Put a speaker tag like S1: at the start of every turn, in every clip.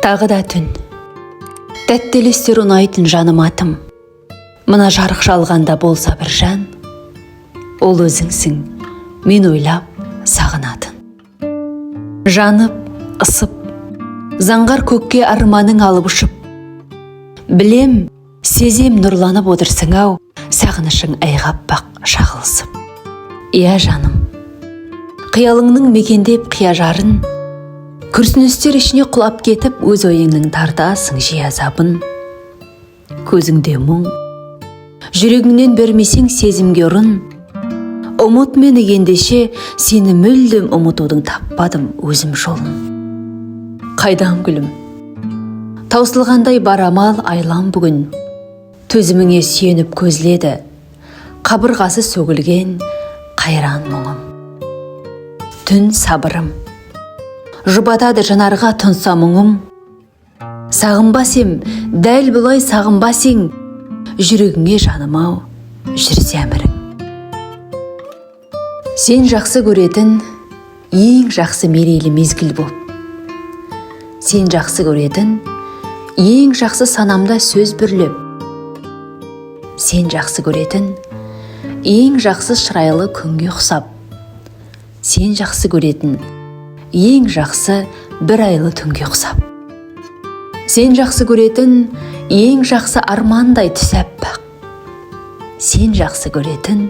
S1: Тағы да түн. Тәттелестер ұнайтын жаным атым. Мына жарық жалғанда болса бір жан, ол өзіңсің, мен ойлап сағынатын. Жанып, ысып, заңғар көкке арманың алып ұшып. Білем, сезем нұрланып отырсың ау, сағынышың айғаппақ шағылысып. Иә жаным, қиялыңның мекендеп қия-жарын, күрсіністер ішіне құлап кетіп, өз ойыңның тартасың жиі азабын. Көзіңде мұң, жүрегіңнен бермесең сезімге ұрын. Ұмыт мені ендеше, сені мүлдем ұмытудың таппадым өзім жолын. Қайдам гүлім, таусылғандай барамал айлам бүгін. Төзіміңе сүйеніп көзледі, қабырғасы сөгілген қайран мұңым. Түн сабырым, жұбатады жанарға тұнса мұңым. Сағынбасем, дәл бұлай сағынбасең, жүрегіңе жаным-ау, жүрсе әмірің. Сен жақсы көретін, ең жақсы мерейлі мезгіл боп. Сен жақсы көретін, ең жақсы санамда сөз бүрлеп. Сен жақсы көретін, ең жақсы шырайлы күнге ұқсап. Сен жақсы көретін, ең жақсы бір айлы түнге ұқсап. Сен жақсы көретін, ең жақсы армандай түс әппақ. Сен жақсы көретін,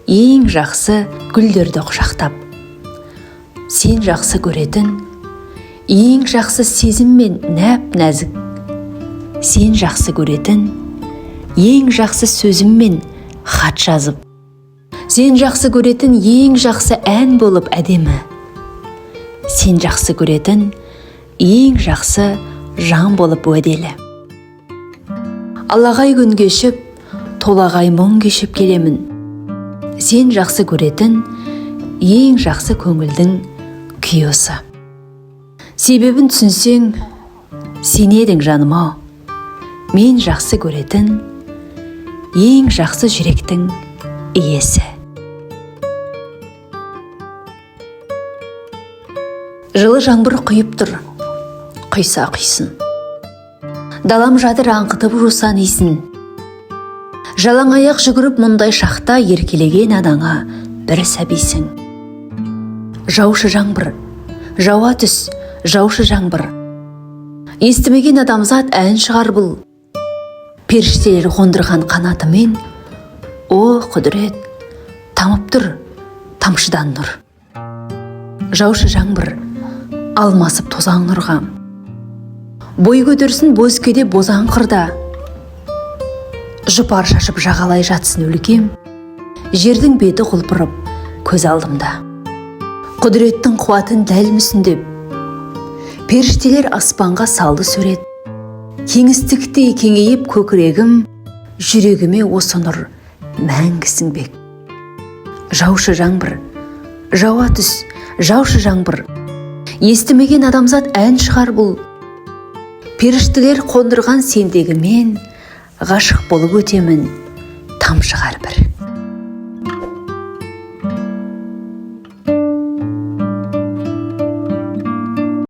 S1: ең жақсы гүлдерді құшақтап. Сен жақсы көретін, ең жақсы сезіммен нәп-нәзік. Сен жақсы көретін, ең жақсы сөзіммен хат жазып. Сен жақсы көретін, ең жақсы ән болып әдемі. Сен жақсы көретін, ең жақсы жан болып уәделі. Алағай күн кешіп, толағай мұң кешіп келемін. Сен жақсы көретін, ең жақсы көңілдің күйесі. Себебін түсінсең, сен едің жаным-ау. Мен жақсы көретін, ең жақсы жүректің иесі. Жылы жаңбыр құйып тұр, құйса құйсын. Далам жатыр аңқытып жусан исін. Жалаң аяқ жүгіріп мұндай шақта еркелеген анаңа бір сәбисің. Жаушы жаңбыр, жауа түс, жаушы жаңбыр. Естімеген адамзат ән шығар бұл. Періштелер қондырған қанатымен, о құдірет, тамып тұр тамшыдан нұр. Жаушы жаңбыр, алмасып тозаң нұрға. Бой көтерсін бозкеде бозаң қырда. Жұпар шашып жағалай жатсын өлкем, жердің беті құлпырып көз алдымда. Құдіреттің қуатын дәл мүсіндеп, періштелер аспанға салды сурет. Кеңістіктей кеңейіп көкірегім, жүрегіме осы нұр мәңгісің бек. Жаушы жаңбыр, жауа түс, жаушы жаңбыр. Естімеген адамзат ән шығар бұл. Періштелер қондырған сендегі мен, ғашық болып өтемін, тамшығар бір.